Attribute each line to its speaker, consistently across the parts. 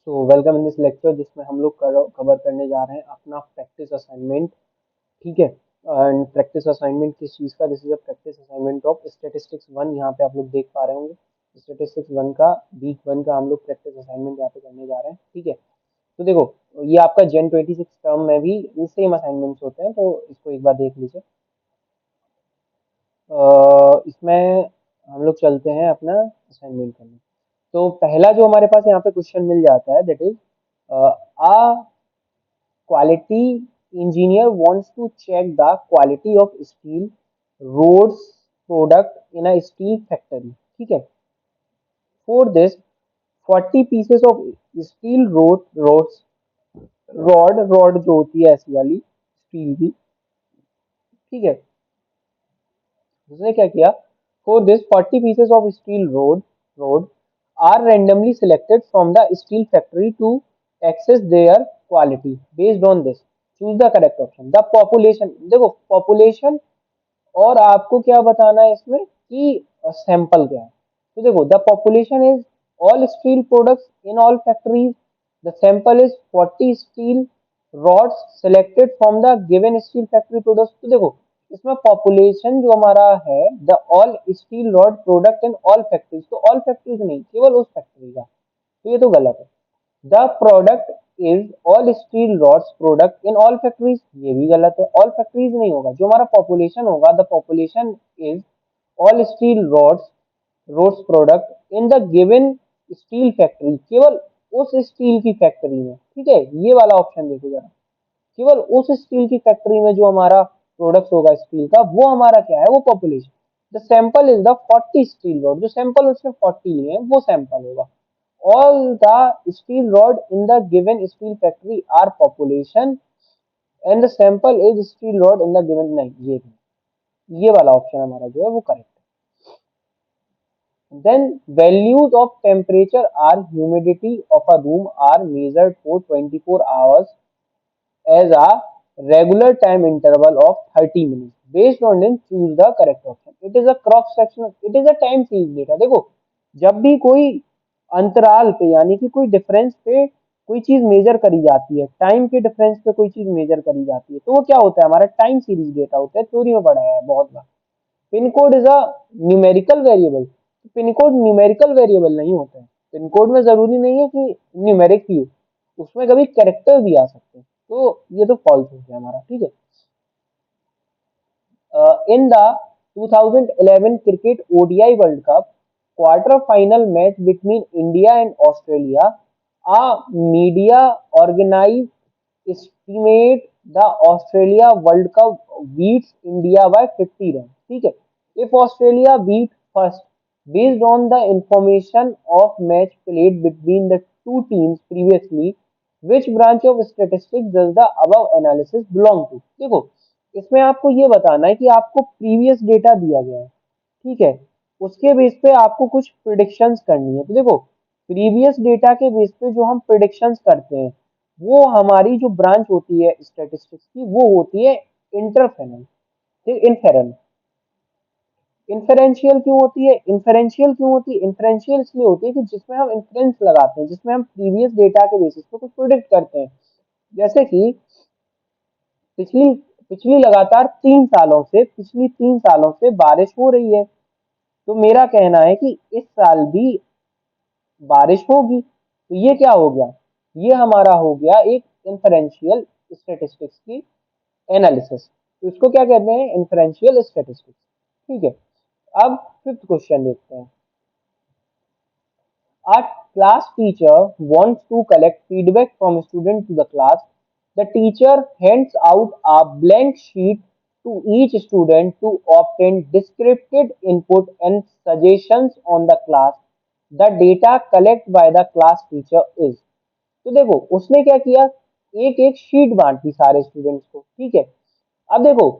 Speaker 1: So welcome in this lecture जिसमें हम लोग कवर करने जा रहे हैं अपना प्रैक्टिस असाइनमेंट। ठीक है। एंड प्रैक्टिस असाइनमेंट किस चीज़ का? This is a practice assignment of statistics one. यहाँ पे आप लोग देख पा रहे होंगे स्टैटिस्टिक्स वन का वीक वन का हम लोग प्रैक्टिस असाइनमेंट यहाँ पे करने जा रहे हैं। ठीक है। तो देखो, ये आपका जेन 26 टर्म में भी सेम असाइनमेंट्स होते हैं, तो इसको एक बार देख लीजिए। इसमें हम लोग चलते हैं अपना असाइनमेंट करने। तो पहला जो हमारे पास यहाँ पे क्वेश्चन मिल जाता है, that is a quality engineer wants to check the quality of steel rods product in a steel factory. ठीक है। For this 40 pieces of steel rod जो होती है ऐसी वाली स्टील की। ठीक है। उसने क्या किया? For this 40 pieces of steel rod are randomly selected from the steel factory to access their quality. Based on this, choose the correct option. The population, देखो population और आपको क्या बताना है इसमें कि सैंपल क्या है। तो देखो, the population is all steel products in all factories, the sample is 40 steel rods selected from the given steel factory products. तो देखो, इसमें पॉपुलेशन जो हमारा है the all steel rod product in all factories, तो ऑल फैक्ट्रीज नहीं, केवल उस फैक्ट्री का। तो ये तो गलत है। The product is all steel rods product in all factories, ये भी गलत है। ऑल फैक्ट्रीज नहीं होगा, जो हमारा पॉपुलेशन होगा the population is all steel rods product in the given steel factory, केवल उस स्टील की फैक्ट्री में। ठीक है, ये वाला ऑप्शन देखो जरा। केवल उस स्टील की फैक्ट्री में जो हमारा प्रोडक्ट होगा स्टील का, वो हमारा क्या है? वो population. The sample is the 40 steel rod, जो सैंपल उसमें 40 लिए हैं वो सैंपल होगा। all the steel rod in the given steel factory are population and the sample is steel rod in the given, नहीं, ये वाला ऑप्शन हमारा जो है वो करेक्ट है। Then values of temperature or humidity of a room are measured for 24 hours as a regular time interval of 30 minutes. Based on this, choose the correct option. It is a cross section. It is a time series data. देखो, जब भी कोई अंतराल पे यानी कि कोई difference पे कोई चीज मेजर करी जाती है, टाइम के डिफरेंस पे कोई चीज मेजर करी जाती है, तो वो क्या होता है? हमारा टाइम सीरीज डेटा होता है। थ्योरी में पढ़ाया है बहुत बार। Pin code is a numerical variable. Pin code numerical variable नहीं होता है। पिन कोड में जरूरी नहीं है कि न्यूमेरिक ही हो, उसमें कभी कैरेक्टर भी आ सकते हैं। तो ये तो फॉल्स हो गया हमारा। ठीक है। In the 2011 cricket ODI World Cup quarter final match between India and Australia, a media organized estimate the Australia World Cup beats India by 50 runs. ठीक है। If Australia beat first, based on the information of match played between the two teams previously, which branch of statistics does the above analysis belong to? देखो, इसमें आपको ये बताना है कि आपको प्रीवियस डेटा दिया गया है। ठीक है। उसके बेस पे आपको कुछ प्रिडिक्शंस करनी है। तो देखो, प्रीवियस डेटा के बेस पे जो हम प्रिडिक्शंस करते हैं, वो हमारी जो ब्रांच होती है स्टैटिस्टिक्स की, वो होती है इंटरफेरेंस। ठीक, इनफेरेंस। इन्फेरेंशियल क्यों होती है? इन्फेरेंशियल क्यों होती है? इन्फेरेंशियल इसलिए होती है कि जिसमें हम इन्फ्रेंस लगाते हैं, जिसमें हम प्रीवियस डेटा के बेसिस पे कुछ प्रिडिक्ट करते हैं। जैसे कि पिछली पिछली लगातार 3 सालों से पिछली 3 सालों से बारिश हो रही है, तो मेरा कहना है कि इस साल भी बारिश होगी। तो ये क्या हो गया? ये हमारा हो गया एक इन्फरेंशियल स्टेटिस्टिक्स की एनालिसिस। तो इसको क्या कहते हैं? Inferential statistics. ठीक है। अब फिफ्थ क्वेश्चन देखते हैं। A class teacher wants to collect feedback from students to the class. The teacher hands out a blank sheet to each student to obtain descriptive input and suggestions on the class. The data collected by the class teacher is। तो देखो, उसने क्या किया? एक एक sheet बांट दी सारे students को। ठीक है। अब देखो,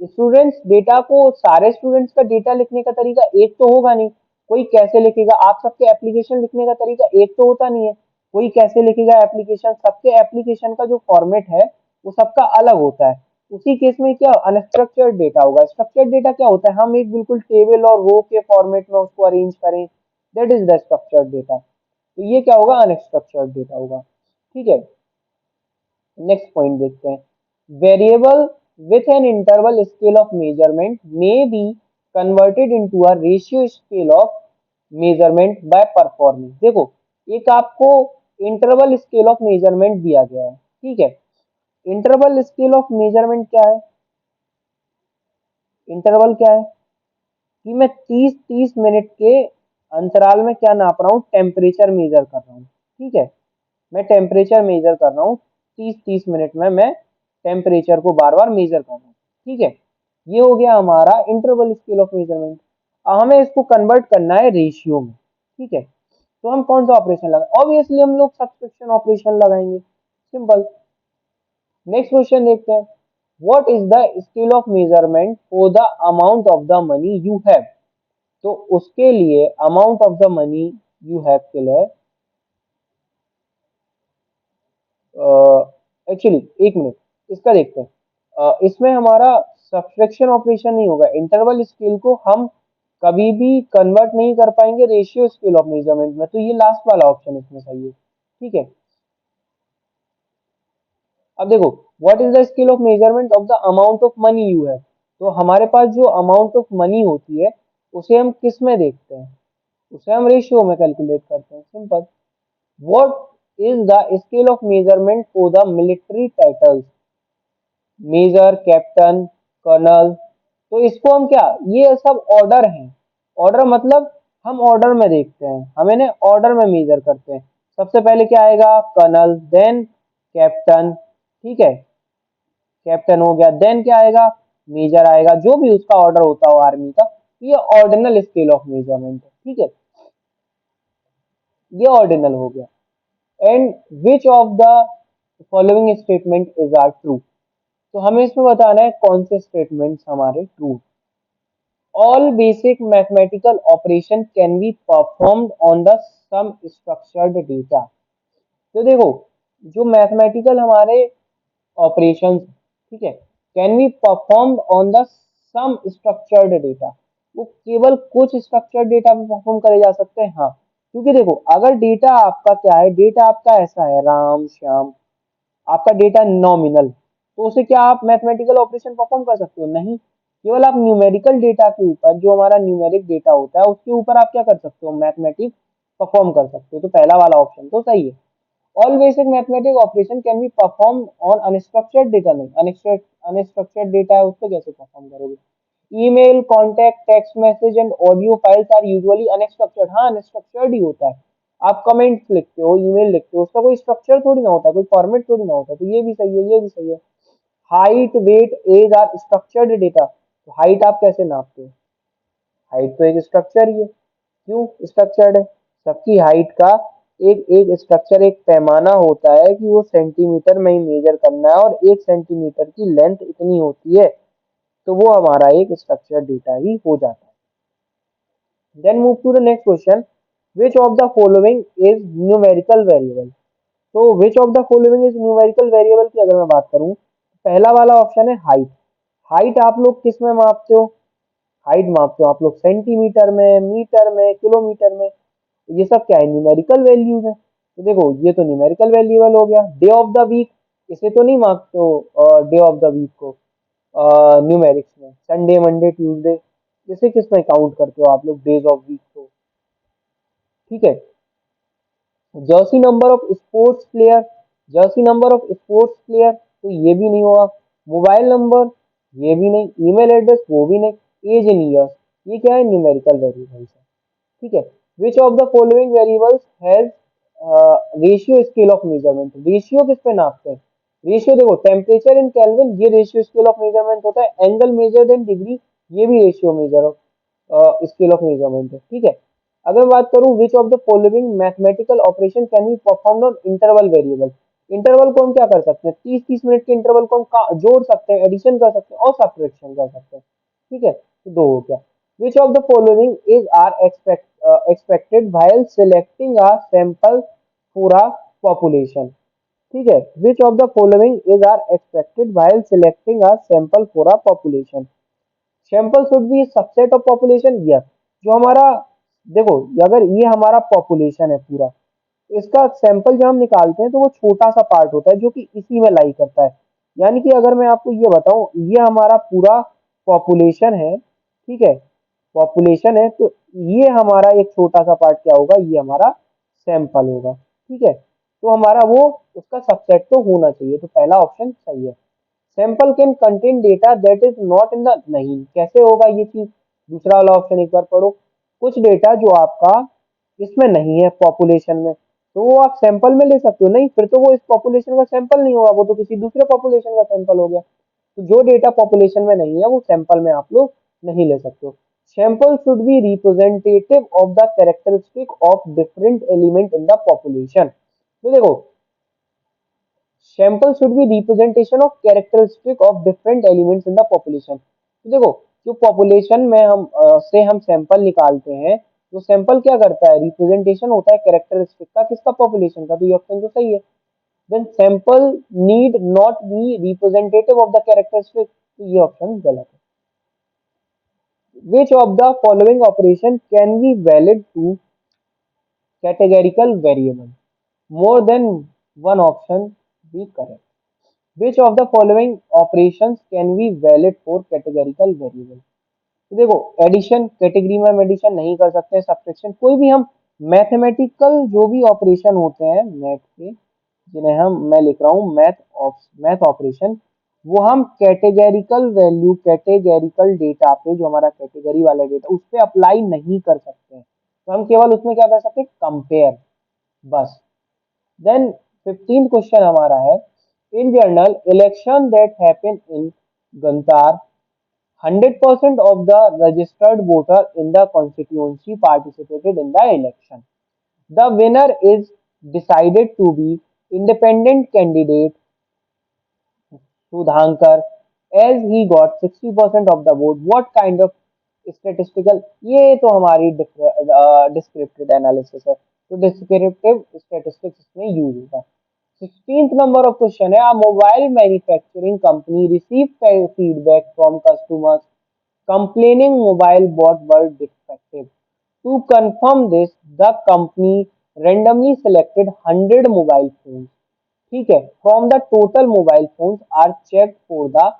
Speaker 1: स्टूडेंट्स डेटा को, सारे स्टूडेंट्स का डेटा लिखने का तरीका एक तो होगा नहीं। कोई कैसे लिखेगा? आप सबके एप्लीकेशन लिखने का तरीका एक तो होता नहीं है। कोई कैसे लिखेगा एप्लीकेशन? सबके एप्लीकेशन का जो फॉर्मेट है वो सबका अलग होता है। उसी केस में क्या अनस्ट्रक्चर्ड डेटा होगा? स्ट्रक्चर्ड डेटा क्या होता है? हम एक बिल्कुल टेबल और रो के फॉर्मेट में उसको अरेंज करें, that is the structured data. तो ये क्या होगा, अनस्ट्रक्चर्ड डेटा होगा। ठीक है, नेक्स्ट पॉइंट देखते हैं। Variable with an interval scale of measurement may be converted into a ratio scale of measurement by performing. देखो, एक आपको इंटरवल स्केल ऑफ मेजरमेंट दिया गया है, ठीक है। इंटरवल स्केल ऑफ मेजरमेंट क्या है? इंटरवल क्या है कि मैं 30-30 मिनट के अंतराल में क्या नाप रहा हूँ, टेम्परेचर मेजर कर रहा हूँ। ठीक है, मैं टेम्परेचर मेजर कर रहा हूँ, 30-30 मिनट में मैं टेम्परेचर को बार बार मेजर कर रहा हूँ। ठीक है, ये हो गया हमारा इंटरवल स्केल ऑफ मेजरमेंट। अब हमें इसको कन्वर्ट करना है रेशियो में। ठीक है, तो हम कौन सा ऑपरेशन लगाए? ऑब्वियसली हम लोग सब्सट्रैक्शन ऑपरेशन लगाएंगे, सिंपल। नेक्स्ट क्वेश्चन देखते हैं। What is the scale of measurement for the amount of the money you have? तो उसके लिए amount of the money you have के लिए, एक्चुअली एक मिनट, इसका देखते हैं। इसमें हमारा सब्ट्रैक्शन ऑपरेशन नहीं होगा। इंटरवल स्केल को हम कभी भी कन्वर्ट नहीं कर पाएंगे रेशियो स्केल ऑफ मेजरमेंट में, तो ये लास्ट वाला ऑप्शन इसमें सही है। ठीक है, अब देखो, what is the scale of measurement of the amount of money you have? तो हमारे पास जो अमाउंट ऑफ मनी होती है उसे हम किस में देखते हैं? उसे हम रेशियो में कैलकुलेट करते हैं, simple. What is the scale of measurement for the military titles? Major, captain, colonel. तो इसको हम क्या, ये सब ऑर्डर हैं। ऑर्डर मतलब हम ऑर्डर में देखते हैं, हम इन्हें ऑर्डर में मेजर करते हैं। सबसे पहले क्या आएगा, कर्नल, देन कैप्टन। ठीक है, कैप्टन हो गया, देन क्या आएगा, मेजर आएगा, जो भी उसका ऑर्डर होता हो आर्मी का। ये ऑर्डिनल स्केल ऑफ मेजरमेंट है। ठीक है, ये ऑर्डिनल हो गया। And which of the following statement is are true? तो हमें इसमें बताना है कौन से स्टेटमेंट्स हमारे true. All basic mathematical operation can be performed on the some structured data. तो देखो, जो मैथमेटिकल हमारे ऑपरेशंस, ठीक है, can be performed on the some structured data, वो केवल कुछ स्ट्रक्चर्ड डेटा पे परफॉर्म करे जा सकते हैं। हाँ, क्योंकि देखो, अगर डेटा आपका क्या है, डेटा आपका ऐसा है, राम श्याम, आपका डेटा नॉमिनल, तो उसे क्या आप मैथमेटिकल ऑपरेशन परफॉर्म कर सकते हो? नहीं। केवल आप न्यूमेरिकल डेटा के ऊपर, जो हमारा न्यूमेरिक डेटा होता है उसके ऊपर आप क्या कर सकते हो, मैथमेटिक्स परफॉर्म कर सकते हो। तो पहला वाला ऑप्शन तो सही है। All basic mathematic operation can be perform on unstructured data. नहीं, अनस्ट्रक्चर्ड डेटा है, उसको कैसे परफॉर्म करोगे? Email, contact, text message and audio files are usually unstructured. हाँ, अनस्ट्रक्चर्ड ही होता है। आप कमेंट्स लिखते हो, ईमेल लिखते हो, उसका कोई स्ट्रक्चर थोड़ी ना होता है, कोई फॉर्मेट थोड़ी ना होता है। तो ये भी सही है, ये भी सही है। Height, weight, age are structured data. तो हाइट आप कैसे नापते हो? हाइट तो एक स्ट्रक्चर ही है। क्यों स्ट्रक्चर्ड है? सबकी हाइट का एक एक स्ट्रक्चर, एक पैमाना होता है कि वो सेंटीमीटर में ही मेजर करना है, और 1 सेंटीमीटर की लेंथ इतनी होती है, तो वो हमारा एक स्ट्रक्चर डेटा ही हो जाता है। Then move to the next question. Which of the following is numerical variable? तो which of the following is numerical variable की अगर मैं बात करूं, पहला वाला ऑप्शन है हाइट। हाइट आप लोग किस में मापते हो? हाइट मापते हो आप लोग सेंटीमीटर में, मीटर में, किलोमीटर में। ये सब क्या है, न्यूमेरिकल वैल्यूज है। तो देखो, ये तो न्यूमेरिकल वेरिएबल हो गया। डे ऑफ द वीक, इसे तो नहीं मापते हो डे ऑफ द वीक को न्यूमेरिक्स में, संडे, मंडे, ट्यूसडे, इसे किस में काउंट करते हो आप लोग, डेज ऑफ वीक को? ठीक है, Jersey number of sports player, Jersey number of sports player, तो ये भी नहीं होगा। मोबाइल नंबर, ये भी नहीं। ईमेल एड्रेस, वो भी नहीं। एज इन ईयर्स, ये क्या है, न्यूमेरिकल वेरिएबल्स है। ठीक है, which of the following variables has ratio scale of measurement? Ratio किस पे नापते हैं? रेशियो देखो, टेम्परेचर इन केल्विन, ये रेशियो स्केल ऑफ मेजरमेंट होता है। एंगल मेजर्ड इन डिग्री, ये भी ratio measure of scale of measurement है। ठीक है, अगर मैं बात करूं विच of the following mathematical operation can be performed on interval variable? Interval को हम क्या कर सकते हैं, 30-30 मिनट के इंटरवल को हम जोड़ सकते हैं, एडिशन कर सकते हैं और सब्ट्रैक्शन कर सकते हैं। ठीक है, तो दो हो गया। Which of the following is are expected while selecting a sample for a population? ठीक है, which of the following is are expected while selecting a sample for a population? Sample should be subset of population, yes. जो हमारा, देखो, अगर ये हमारा population है पूरा, इसका सैंपल जब हम निकालते हैं तो वो छोटा सा पार्ट होता है जो कि इसी में लाई करता है। यानी कि अगर मैं आपको ये बताऊं, ये हमारा पूरा पॉपुलेशन है, ठीक है, पॉपुलेशन है, तो ये हमारा एक छोटा सा पार्ट क्या होगा, ये हमारा सैंपल होगा, ठीक है। तो हमारा वो उसका सबसेट तो होना चाहिए, तो पहला ऑप्शन सही है। Sample can contain data that is not in the, नहीं, कैसे होगा ये चीज, दूसरा वाला ऑप्शन एक बार पढ़ो। कुछ डेटा जो आपका इसमें नहीं है पॉपुलेशन में, तो वो आप सैंपल में ले सकते हो, नहीं फिर तो वो इस पॉपुलेशन का सैंपल नहीं होगा, वो तो किसी दूसरे पॉपुलेशन का सैंपल हो गया। तो जो डेटा पॉपुलेशन में नहीं है वो सैंपल में आप लोग नहीं ले सकते हो। Sample should B representative of the characteristic of different element in the population. तो देखो, sample should B representation of characteristic of different elements in the population. तो देखो, जो पॉपुलेशन में हम से हम सैंपल निकालते हैं, तो सैंपल क्या करता है, रिप्रेजेंटेशन होता है कैरेक्टरिस्टिक का, किसका, पॉपुलेशन का, तो ये ऑप्शन तो सही है। Then sample need not be representative of the characteristic, तो ये ऑप्शन गलत है। Which of the following operation can be valid to categorical variable? More than one option be correct. Which of the following operations can be valid for categorical variable? तो देखो, addition category में हम addition नहीं कर सकते, subtraction, कोई भी हम मैथमेटिकल जो भी ऑपरेशन होते हैं मैथ के, जिन्हें हम, मैं लिख रहा हूँ मैथ ऑपरेशन, वो हम कैटेगरिकल वैल्यू, कैटेगरिकल डेटा पे, जो हमारा कैटेगरी वाला डेटा, उस पे अप्लाई नहीं कर सकते हैं। तो हम केवल उसमें क्या कर सकते हैं, कंपेयर, बस। देन 15th क्वेश्चन हमारा है, in general election that happen in Guntur 100% of the registered voter in the constituency participated in the election. The winner is decided to be independent candidate Sudhankar as he got 60% of the vote. What kind of statistical, ये तो हमारी descriptive analysis है, तो descriptive statistics इसमें use होगा। 16th number of question है, mobile manufacturing company receive feedback from customers complaining mobile bot were defective. To confirm this, the company randomly selected 100 mobile phones. ठीक है, from the total mobile phones are check for the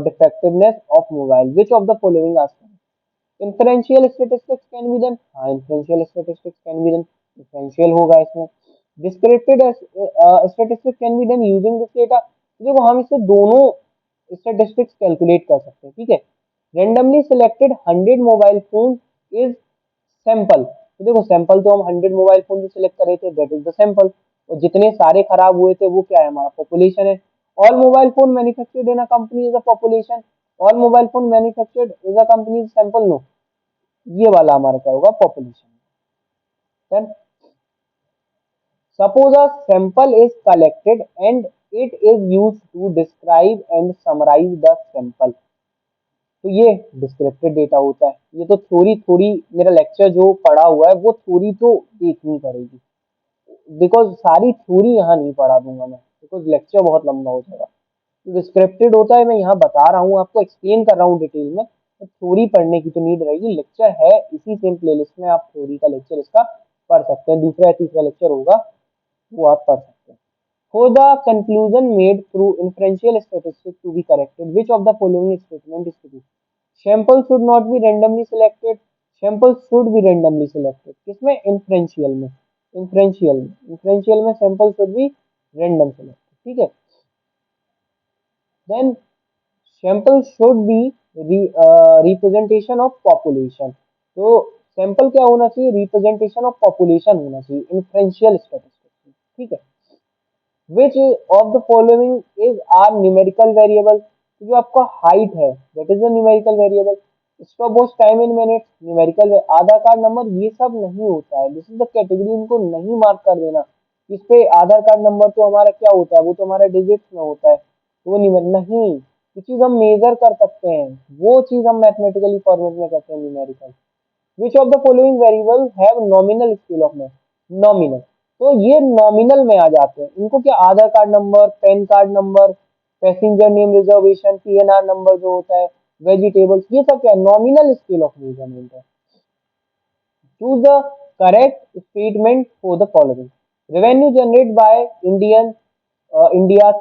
Speaker 1: defectiveness of mobile, which of the following are inferential statistics can be done, हाँ inferential statistics can be done, inferential होगा इसमें। Descriptive statistics can be done using this data, देखो हम इससे दोनों statistics calculate कर सकते हैं, ठीक है। Randomly selected 100 mobile phone is sample, तो देखो सैंपल तो हम 100 मोबाइल फोन जो सिलेक्ट करे थे, दैट इज द सैंपल, और जितने सारे खराब हुए थे वो क्या है, हमारा पॉपुलेशन है। All mobile phone manufactured in a company is a population, all mobile phone manufactured is a company is sample, no, ये वाला हमारा क्या होगा, population. Then suppose a sample is collected and it is used to describe and summarize the sample, तो ये descriptive data होता है। ये तो थोड़ी थोड़ी मेरा लेक्चर जो पढ़ा हुआ है वो थोड़ी तो देखनी पड़ेगी, बिकॉज सारी थ्योरी यहाँ नहीं पढ़ा दूंगा मैं, बिकॉज लेक्चर बहुत लंबा हो जाएगा। तो डिस्क्रिप्टिव होता है, मैं यहाँ बता रहा हूँ आपको, एक्सप्लेन कर रहा हूँ डिटेल में, तो थ्योरी पढ़ने की तो नीड रहेगी, लेक्चर है इसी सेम प्लेलिस्ट में, आप थ्योरी का लेक्चर इसका पढ़ सकते हैं, दूसरा या तीसरा लेक्चर होगा वो आप पढ़ सकते हैं। For the conclusion made through inferential statistics to be corrected, which of the following statement is true? Sample should not be randomly selected. Sample should be randomly selected. किसमें, inferential में, inferential में sample should be random selected, ठीक है। Then sample should be representation of population. तो sample क्या होना चाहिए, representation of population होना चाहिए inferential statistics, ठीक है। Which of the following is are numerical variable, जो आपका हाइट है that is a numerical variable. Stop watch time in minute numerical, Aadhaar card number, ये सब नहीं होता है, दिस इज द कैटेगरी, इनको नहीं मार्क कर देना। इस पे आधार कार्ड नंबर तो हमारा क्या होता है, वो तो हमारा डिजिट्स में होता है, तो वो नहीं, ये चीज हम मेजर कर सकते हैं, वो चीज हम मैथमेटिकली फॉर्मेट में करते हैं, numerical. Which of the following variable have nominal scale of math, nominal, तो ये नॉमिनल में आ जाते हैं, इनको क्या, Aadhaar card number, PAN card number, passenger name reservation, PNR number जो होता है, वेजिटेबल्स, ये सब क्या, नॉमिनल स्केल ऑफ मेजरमेंट है। Choose the correct statement for the following. Revenue generated by India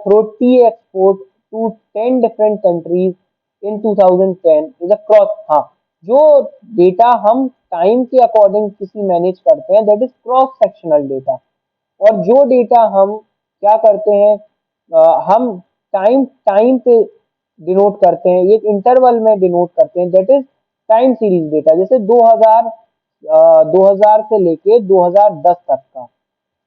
Speaker 1: through tea export to 10 different countries in 2010 is a cross. हाँ, जो data हम टाइम के अकॉर्डिंग किसी मैनेज करते हैं that is cross sectional data. और जो डेटा हम क्या करते हैं, हम टाइम टाइम पे डिनोट करते हैं, एक इंटरवल में डिनोट करते हैं that is time series data. जैसे 2000 से लेके 2010 तक का,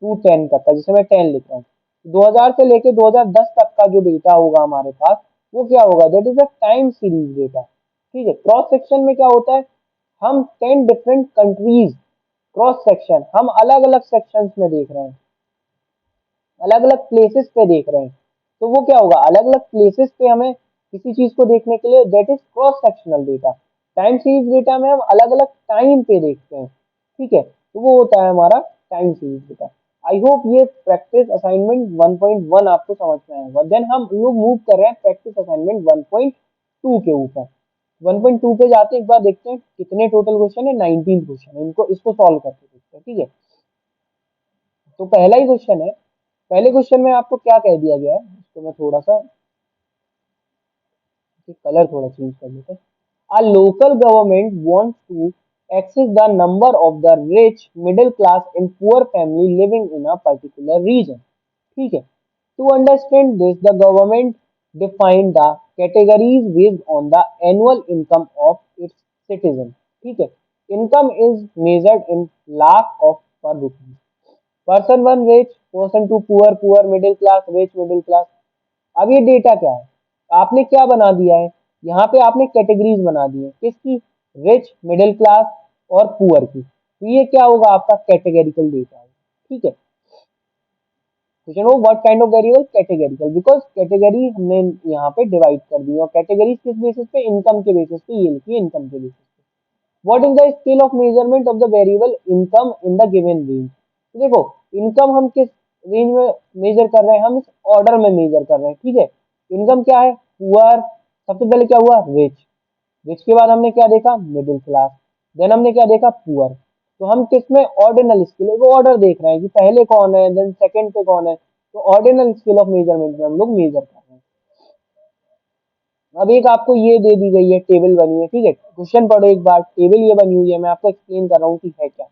Speaker 1: टू 10 तक का, जैसे मैं 10 लिख रहा हूँ, 2000 से लेके 2010 तक का जो डेटा होगा हमारे पास, वो क्या होगा, that is a time series data. ठीक है। क्रॉस सेक्शन में क्या होता है, हम 10 डिफरेंट कंट्रीज, क्रॉस सेक्शन हम अलग अलग सेक्शंस में देख रहे हैं, अलग अलग प्लेसेस पे देख रहे हैं। तो वो क्या होगा, अलग अलग प्लेसेस पे हमें किसी चीज को देखने के लिए that is cross sectional data. Time series data में हम अलग अलग टाइम पे देखते हैं। ठीक है, तो वो होता है हमारा time series data. I hope ये प्रैक्टिस असाइनमेंट 1.1 आपको समझ में आएगा। देन हम लोग मूव कर रहे हैं प्रैक्टिस असाइनमेंट 1.2 के ऊपर। 1.2 पे जाते हैं, एक बार देखते हैं कितने टोटल क्वेश्चन है। 19 क्वेश्चन है, इनको इसको सॉल्व करके देखते हैं। ठीक है, तो पहला ही क्वेश्चन है। पहले क्वेश्चन में आपको क्या कह दिया गया है, इसको मैं थोड़ा सा कलर थोड़ा चेंज कर लेते हैं। A local government wants to access the number of the rich, middle class and poor family living in a particular region. ठीक है, to understand this the government defined the categories based on the annual income of its citizens. ठीक है, income is measured in lakh of per rupee, person one rich, person two poor, poor middle class, rich middle class. अब ये data क्या है, आपने क्या बना दिया है, यहाँ पे आपने कैटेगरीज बना दी है, किसकी, रिच मिडिल क्लास और पुअर की। तो ये क्या होगा, आपका कैटेगरिकल डेटा है। ठीक है, क्वेश्चन हो what kind of variable, categorical, because category हमने यहाँ पे डिवाइड कर दी है। और कैटेगरीज किस बेसिस पे, इनकम के बेसिस पे, ये लिखिए इनकम के बेसिस पे। What is the scale of measurement of the variable income in the given range. तो देखो, इनकम हम किस रेंज में मेजर कर रहे हैं, हम इस ऑर्डर में मेजर कर रहे हैं। ठीक है, इनकम क्या है, पुअर, सबसे पहले क्या हुआ, रिच, रिच के बाद हमने क्या देखा, मिडिल क्लास, देन हमने क्या देखा, पुअर। तो हम किस में, ऑर्डिनल स्केल, वो ऑर्डर देख रहे हैं कि पहले कौन है, देन सेकंड पे कौन है। तो ऑर्डिनल स्केल ऑफ मेजरमेंट में हम लोग मेजर कर रहे हैं। अब एक आपको ये दे दी गई है, टेबल बनी है। ठीक है, क्वेश्चन पढ़ो एक बार, टेबल ये बनी हुई है, मैं आपको एक्सप्लेन कर रहा हूँ कि है क्या।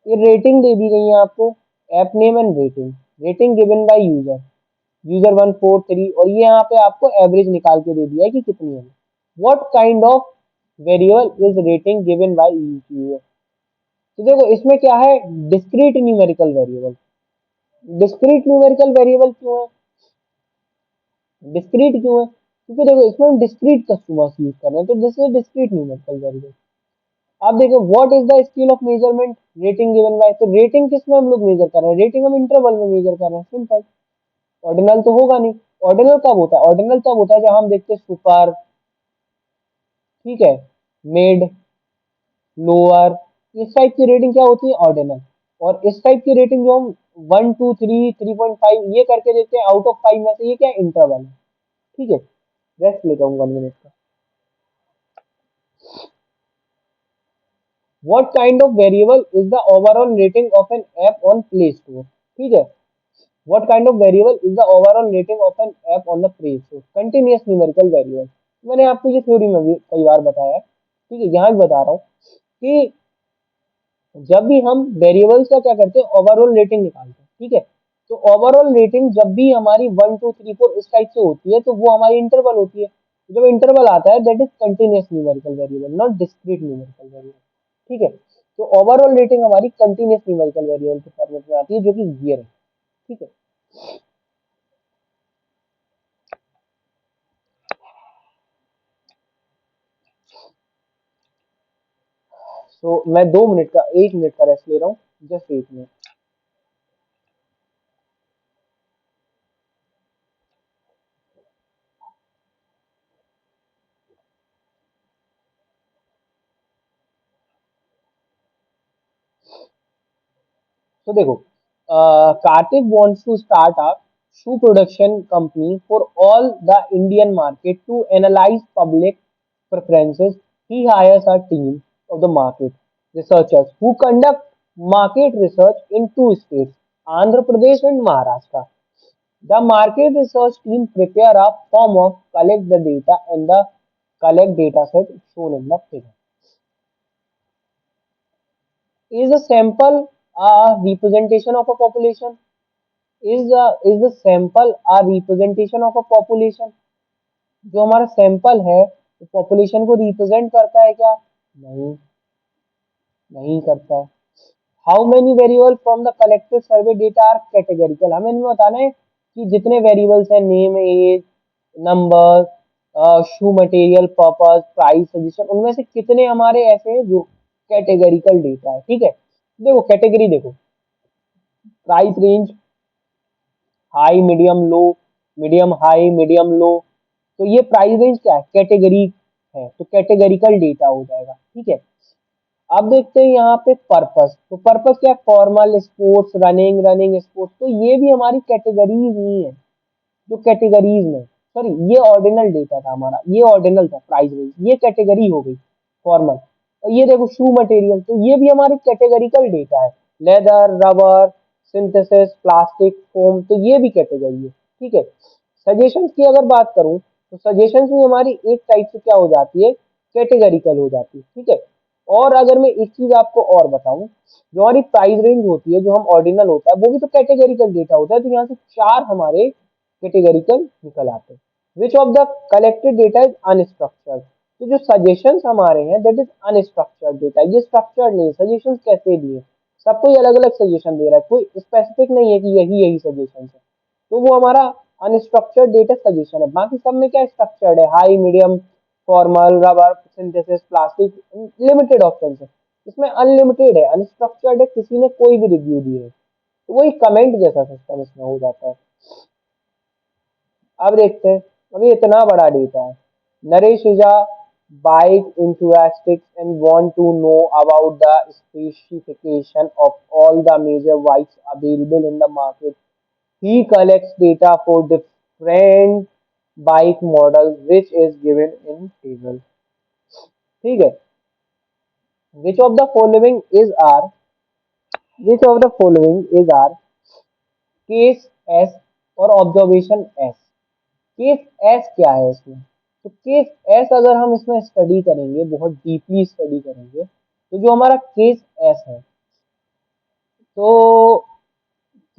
Speaker 1: ये रेटिंग दे दी गई है आपको, app name and rating, rating given by user, user 143, और ये यहाँ पे आपको एवरेज निकाल के दे दिया है कि कितनी है। What kind of variable is rating given by user. तो देखो इसमें क्या है, discrete numerical variable. Discrete numerical variable क्यों है, डिस्क्रीट क्यों है, क्योंकि देखो इसमें हम डिस्क्रीट कस्टमर्स यूज कर रहे हैं, तो this is discrete numerical variable. आप देखो what is the scale of measurement, rating given by, तो रेटिंग किस में हम लोग मेजर कर रहे हैं, रेटिंग हम इंटरवल में मेजर कर रहे हैं, सिंपल। ऑर्डिनल तो होगा नहीं। ऑर्डिनल कब होता है, ऑर्डिनल तब होता है जब हम देखते हैं सुपर, ठीक है, मिड, लोअर, इस टाइप की रेटिंग क्या होती है, ऑर्डिनल। और इस टाइप की रेटिंग जो हम 1 2 3 3.5 ये करके देखते हैं आउट ऑफ 5 में से, ये क्या इंटरवल है। ठीक है, रेस्ट लेता हूँ 1 मिनट का। What kind of variable is the overall rating of an app on Play Store. ठीक है, what kind of variable is the overall rating of an app on the Play Store, continuous numerical variable. मैंने आपको ये theory में भी कई बार बताया है, ठीक है, यहाँ भी बता रहा हूँ कि जब भी हम वेरिएबल्स का क्या करते हैं, ओवरऑल रेटिंग निकालते हैं। ठीक है, तो ओवरऑल रेटिंग जब भी हमारी 1 2 3 4 इस टाइप से होती है, तो वो हमारी इंटरवल होती है। जब इंटरवल आता है that is continuous numerical variable, not discrete numerical variable. ठीक है, तो ओवरऑल रेटिंग हमारी कंटिन्यूअस न्यूमेरिकल वेरिएबल के फॉर्मेट में आती है, जो कि ईयर है। ठीक है, तो मैं 2 मिनट का, 1 मिनट का रेस्ट ले रहा हूँ, जस्ट 1 मिनट। तो देखो, Kartik wants to start a shoe production company for all the Indian market to analyze public preferences. He hires a team of the market researchers who conduct market research in two states, Andhra Pradesh and Maharashtra. The market research team prepare a form of collect the data and the collect data set shown in the figure. Is a sample a representation of a population? Is the sample a representation of a population? जो हमारा sample है वो population को represent करता है क्या? नहीं, नहीं करता है। How many variable from the collected survey data are categorical? हमें इनमें बताना है कि जितने वेरिएबल्स हैं, name, age, number, shoe material, purpose, price, suggestion, उनमें से कितने हमारे ऐसे हैं जो कैटेगरिकल डेटा है। ठीक है, देखो कैटेगरी देखो, प्राइस रेंज हाई, मीडियम, लो, मीडियम हाई, मीडियम लो। तो ये प्राइस रेंज क्या है? कैटेगरी है, तो कैटेगरिकल डेटा हो जाएगा। ठीक है, अब देखते हैं यहाँ पे पर्पस। तो पर्पस क्या है? Formal, sports, running, running sports. तो ये भी हमारी कैटेगरीज ही है, जो कैटेगरीज में, सॉरी ये ऑर्डिनल डेटा था हमारा, ये ऑर्डिनल था प्राइस रेंज, ये कैटेगरी हो गई फॉर्मल। और ये देखो शू मटेरियल, तो ये भी हमारे कैटेगरिकल डेटा है, leather, rubber, synthesis, plastic, foam, तो ये भी कैटेगरी है। ठीक है, सजेशंस की अगर बात करूं तो सजेशंस भी हमारी एक टाइप से क्या हो जाती है? कैटेगरिकल हो जाती है। ठीक है, और अगर मैं एक चीज आपको और बताऊं, जो हमारी प्राइस रेंज होती है, जो हम ऑर्डिनल होता है, वो भी तो कैटेगरिकल डेटा होता है। तो यहाँ से चार हमारे कैटेगरिकल निकल आते हैं। विच of the collected data is unstructured? तो जो सजेशंस हमारे हैं दैट इज अनस्ट्रक्चर्ड डेटा, ये स्ट्रक्चर्ड नहीं। सजेशंस कैसे दिए? सबको अलग अलग सजेशन दे रहा है, कोई स्पेसिफिक नहीं है कि यही यही सजेशन है। तो वो हमारा अनस्ट्रक्चर्ड डेटा सजेशन है। बाकी सब में क्या स्ट्रक्चर्ड है? High, medium, formal, rubber, synthesis, plastic, limited option है। इसमें अनलिमिटेड है, अनस्ट्रक्चर्ड है, किसी ने कोई भी रिव्यू दिए है, तो वही कमेंट जैसा सिस्टम इसमें हो जाता है। अब देखते हैं, अभी इतना बड़ा डेटा है। Naresh is a bike enthusiast and want to know about the specification of all the major bikes available in the market. He collects data for different bike models which is given in table. ठीक है, which of the following is our which of the following is our case S और observation S? Case S क्या है इसमें? तो case S अगर हम इसमें स्टडी करेंगे, बहुत डीपली स्टडी करेंगे, तो जो हमारा केस एस है, तो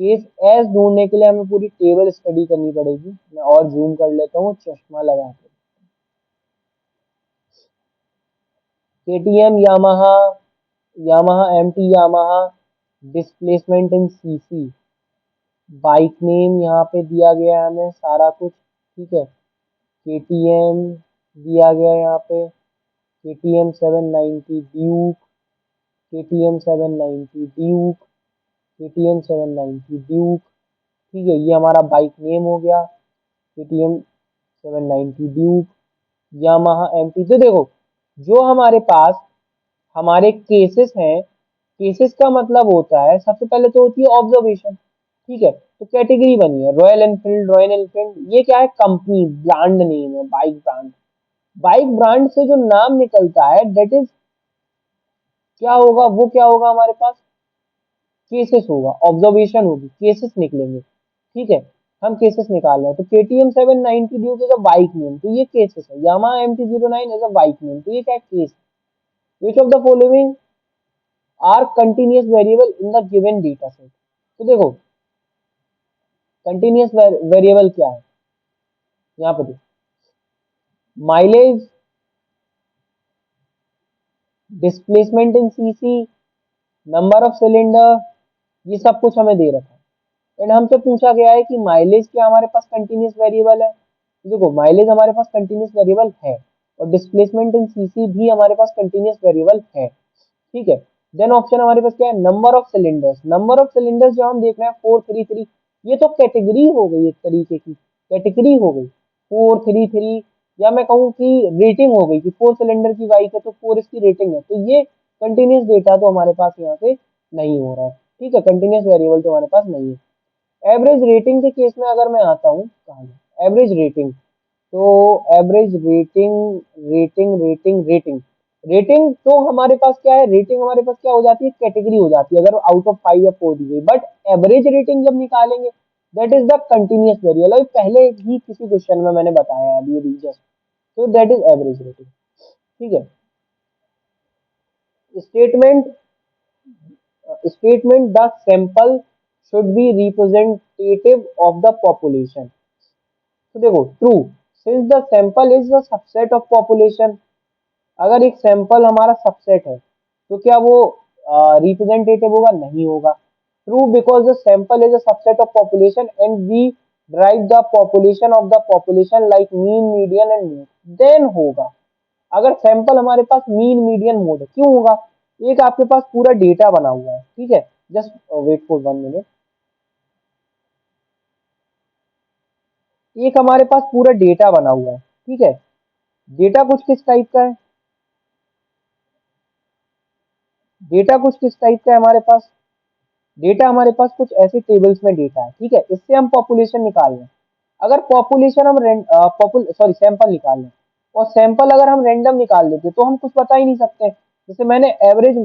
Speaker 1: केस एस ढूंढने के लिए हमें पूरी टेबल स्टडी करनी पड़ेगी। मैं और जूम कर लेता हूँ चश्मा लगा के। KTM, Yamaha, Yamaha MT, Yamaha, displacement in CC, bike name यहाँ पे दिया गया है हमें सारा कुछ। ठीक है, केटीएम दिया गया है यहाँ पे, KTM 790 Duke, KTM 790 Duke, KTM 790 Duke. ठीक है, ये हमारा बाइक नेम हो गया, केटीएम 790 ड्यूक, यामाहा एमटी। तो देखो, जो हमारे पास हमारे केसेस हैं, केसेस का मतलब होता है सबसे पहले तो होती है ऑब्जर्वेशन। ठीक है, तो कैटेगरी बनी है रॉयल एनफील्ड, रॉयल एनफील्ड ये क्या है? कंपनी, ब्रांड नेम है, बाइक ब्रांड। बाइक ब्रांड से जो नाम निकलता है दैट इज क्या होगा? वो क्या होगा हमारे पास? केसेस होगा, ऑब्जर्वेशन होगी, केसेस निकलेंगे। ठीक है, हम केसेस निकाल रहे हैं, तो KTM 790 Duke is a bike name, तो ये केसेस है। Yamaha MT-09 is a bike name, तो ये क्या केस? Which of the following are continuous variable in the given data set? तो देखो कंटिन्यूअस वेरिएबल क्या है यहाँ पे? Mileage, displacement in CC, number of cylinder, ये सब कुछ हमें दे रखा है। एंड हमसे पूछा गया है कि माइलेज क्या हमारे पास कंटिन्यूअस वेरिएबल है? देखो माइलेज हमारे पास कंटिन्यूअस वेरिएबल है, और डिस्प्लेसमेंट इन सीसी भी हमारे पास कंटिन्यूअस वेरिएबल है। ठीक है, देन ऑप्शन हमारे पास क्या है? Number of cylinders. Number of cylinders जो हम देख रहे हैं 433, ये तो कैटेगरी हो गई, एक तरीके की कैटेगरी हो गई 433, या मैं कहूँ कि रेटिंग हो गई कि 4 सिलेंडर की बाइक है तो 4 इसकी रेटिंग है। तो ये कंटिन्यूअस डेटा तो हमारे पास यहाँ पे नहीं हो रहा है। ठीक है, कंटिन्यूअस वेरिएबल तो हमारे पास नहीं है। एवरेज रेटिंग के केस में अगर मैं आता हूँ, एवरेज रेटिंग, तो average rating, rating, rating, rating, rating तो हमारे पास क्या है, रेटिंग हमारे पास क्या हो जाती है, कैटेगरी हो जाती है अगर आउट ऑफ 5 या 4 दी गई, बट एवरेज रेटिंग जब निकालेंगे that is the continuous variable. अभी पहले ही किसी क्वेश्चन में मैंने बताया है, अभी जस्ट, तो दैट इज एवरेज रेटिंग। ठीक है। Statement, statement the sample should B representative of the population. तो देखो true, since the sample is the subset of population, अगर एक सैंपल हमारा सबसेट है तो क्या वो रिप्रेजेंटेटिव होगा, नहीं होगा। True because the sample is a subset of population and we drive the population of the population like mean median and mode, then होगा। अगर सैंपल हमारे पास मीन मीडियन मोड है, क्यों होगा, एक आपके पास पूरा डेटा बना हुआ है, ठीक है, जस्ट वेट फॉर 1 मिनट। एक हमारे पास पूरा डेटा बना हुआ है, ठीक है, डेटा कुछ किस टाइप का है, डेटा कुछ किस टाइप का है हमारे पास, डेटा हमारे पास कुछ ऐसे टेबल्स में डेटा है, ठीक है, इससे हम पॉपुलेशन निकाल रहे हैं। अगर पॉपुलेशन हम सॉरी सैंपल निकाल रहे हैं और सैंपल अगर हम रैंडम निकाल देते तो हम कुछ बता ही नहीं सकते। जैसे मैंने एवरेज,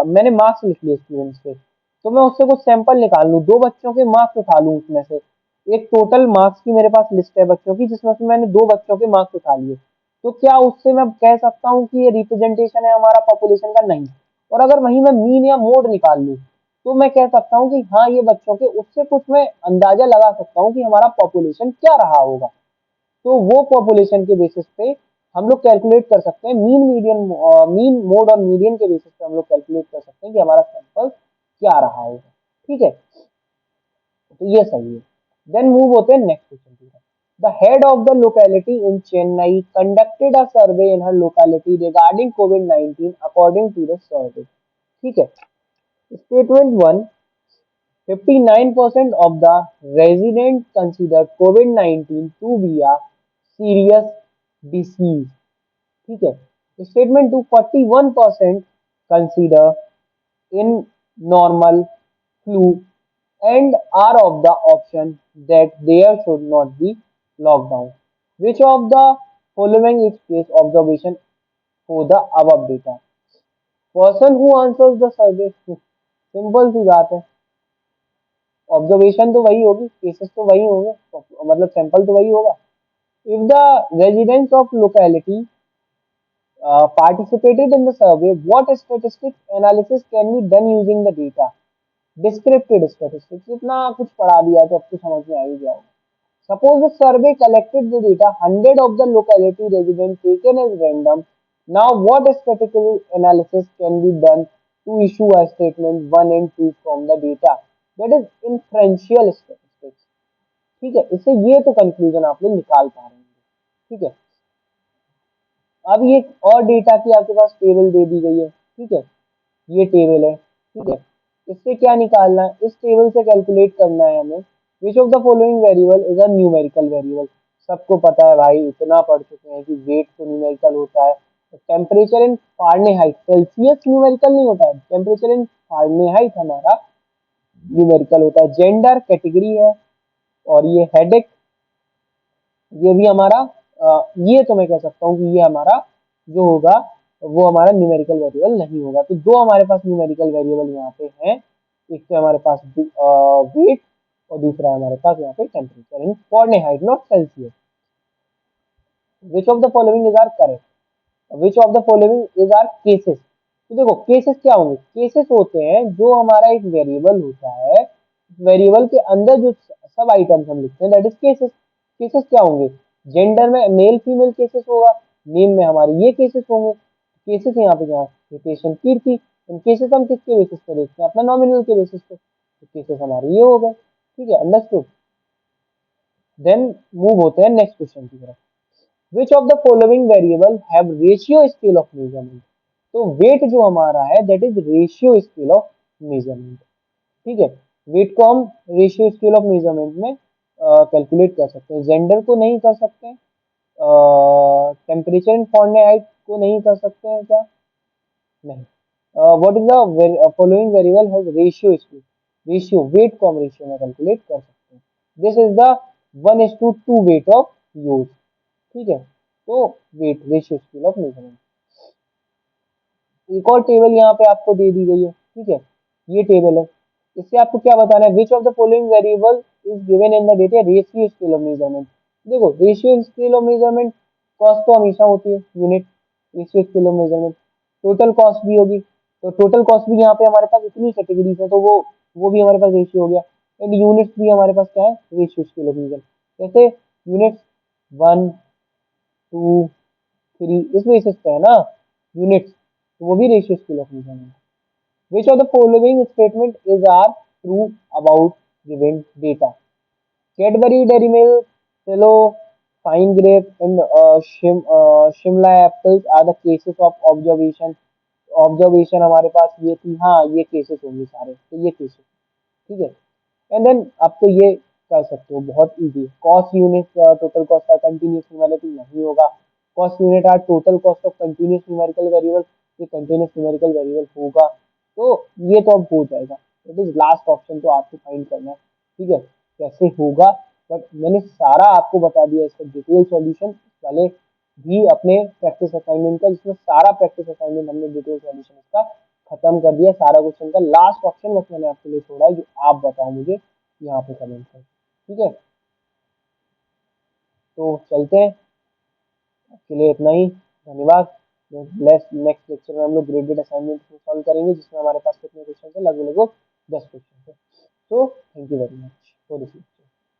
Speaker 1: मैंने मार्क्स लिख लिए स्टूडेंट्स के, तो मैं उससे कुछ सैंपल निकाल लूँ, 2 बच्चों के मार्क्स उठा लूँ उसमें से, एक टोटल मार्क्स की मेरे पास लिस्ट है बच्चों की, जिसमें से मैंने 2 बच्चों के मार्क्स उठा लिए, तो क्या उससे मैं कह सकता हूँ कि ये रिप्रेजेंटेशन है हमारा पॉपुलेशन का, नहीं। और अगर वहीं मैं मीन या मोड निकाल लूँ तो मैं कह सकता हूँ कि हाँ ये बच्चों के, उससे कुछ मैं अंदाजा लगा सकता हूँ कि हमारा पॉपुलेशन क्या रहा होगा। तो वो पॉपुलेशन के बेसिस पे हम लोग कैलकुलेट कर सकते हैं, मीन मीडियन, मीन मोड और मीडियन के बेसिस पे हम लोग कैलकुलेट कर सकते हैं कि हमारा सैंपल क्या रहा होगा। ठीक है, तो ये सही है। देन मूव होते हैं नेक्स्ट क्वेश्चन की तरफ। The head of the locality in Chennai conducted a survey in her locality regarding कोविड-19 अकॉर्डिंग टू द सर्वे। ठीक है, statement one, 59% of the residents consider COVID-19 to be a serious disease. ठीक है, statement to, 41% consider in normal flu and are of the option that there should not be lockdown. Which of the following is case observation for the above data? Person who answers the survey, simple सी बात है, observation तो वही होगी, cases तो वही होंगे, मतलब सैंपल तो वही होगा। If the residents of locality participated in the survey, what statistics analysis can be done using the data? Descriptive statistics, इतना कुछ पढ़ा दिया तो अब तो समझ में आ ही गया होगा। Suppose the survey collected the data 100 of the locality residents taken as random. Now, what statistical analysis can be done to issue a statement 1 and 2 from the data? That is inferential statistics. ठीक है, इससे ये तो conclusion आप लोग निकाल पा रहे हैं। ठीक है, अब ये और डेटा की आपके पास टेबल दे दी गई है, ठीक है, ये टेबल है, ठीक है, इससे क्या निकालना है, इस टेबल से कैलकुलेट करना है हमें, विच of the following variable is a numerical variable. सबको पता है भाई, इतना पढ़ चुके हैं कि वेट तो न्यूमेरिकल होता है, temperature in Fahrenheit, Celsius numerical नहीं होता है, टेम्परेचर इन फारेनहाइट हमारा न्यूमेरिकल होता है। जेंडर कैटेगरी है, और ये हेडेक, ये भी हमारा, ये तो मैं कह सकता हूँ कि ये हमारा जो होगा वो हमारा न्यूमेरिकल वेरिएबल नहीं होगा। तो दो हमारे पास न्यूमेरिकल वेरिएबल यहाँ पे हैं, एक तो हमारे पास वेट और दूसरा हमारे पास यहाँ पे temperature in Fahrenheit not Celsius. Which of the following is are correct, which of the following is are cases. तो देखो केसेस क्या होंगे, केसेस होते हैं जो हमारा एक वेरिएबल होता है, वेरिएबल के अंदर जो सब आइटम्स हम लिखते हैं दैट इज केसेस। केसेस क्या होंगे, जेंडर में मेल फीमेल केसेस होगा, नेम में हमारे ये केसेस होंगे, केसेस यहाँ पे, यहाँ पेशेंट कीर्ति, इन केसेस हम किसके बेसिस पे देखते हैं, अपना नॉमिनल के बेसिस पे, तो केसेस हमारे ये हो गए। ठीक है, अंडरस्टूड। देन मूव होते हैं नेक्स्ट क्वेश्चन की तरफ। विच of the following variable have ratio scale of measurement. तो वेट जो हमारा है that is ratio scale of measurement. ठीक है, वेट को हम रेशियो स्केल ऑफ मेजरमेंट में कैलकुलेट कर सकते हैं, जेंडर को नहीं कर सकते, टेम्परेचर इन फॉरेनहाइट को नहीं कर सकते हैं क्या, नहीं। What is the following variable has ratio scale, ratio, weight को हम रेशियो में कैलकुलेट कर सकते हैं। This is the 1:2 weight of your. ठीक है, तो weight ratio scale of measurement. एक और टेबल यहाँ पे आपको दे दी गई है, ठीक है, ये टेबल है। इससे आपको क्या बताना है, which of the following variable is given in the data, ratio scale of measurement. देखो ratio scale of measurement, cost तो हमेशा होती है unit, ratio scale of measurement, total cost भी होगी, तो टोटल कॉस्ट भी यहाँ पे हमारे पास इतनी कैटेगरीज है, तो वो भी हमारे पास रेशियो हो गया। एंड यूनिट्स भी हमारे पास क्या है, रेशियो स्केल ऑफ मेजरमेंट। जैसे यूनिट्स 1 2 3 इस बेसिस पे है ना यूनिट्स, तो वो भी ratio scale of measurement. Which of the following statement is are true about given data? Cadbury Dairy Milk, Cello, Fine Grape, and Shimla apples are the cases of observation. Observation हमारे पास ये थी, हाँ ये cases होंगे सारे, तो ये cases, ठीक है। एंड देन आप तो ये कर सकते हो, बहुत easy, cost unit total cost का कंटिन्यूस न्यूमेरिकल नहीं होगा, cost unit are total cost of continuous numerical variable, ये कंटिन्यूस न्यूमेरिकल वेरिएबल होगा, तो ये तो अब हो जाएगा। इट इज लास्ट ऑप्शन, तो आपको फाइंड करना है, ठीक है, कैसे होगा। बट मैंने सारा आपको बता दिया इसका डिटेल सॉल्यूशन वाले भी अपने प्रैक्टिस असाइनमेंट का, जिसमें सारा प्रैक्टिस असाइनमेंट हमने डिटेल सॉल्यूशन इसका खत्म कर दिया, सारा क्वेश्चन का लास्ट ऑप्शन बस मैंने आपके लिए छोड़ा है, जो आप बताओ मुझे यहाँ पे कमेंट कर, ठीक है। तो चलते हैं, के लिए इतना ही, धन्यवाद। नेक्स्ट लेक्चर में हम लोग ग्रेडेड असाइनमेंट को सॉल्व करेंगे, जिसमें हमारे पास कितने क्वेश्चन है, लगभग लगभग 10 क्वेश्चन है। तो thank you very much for this.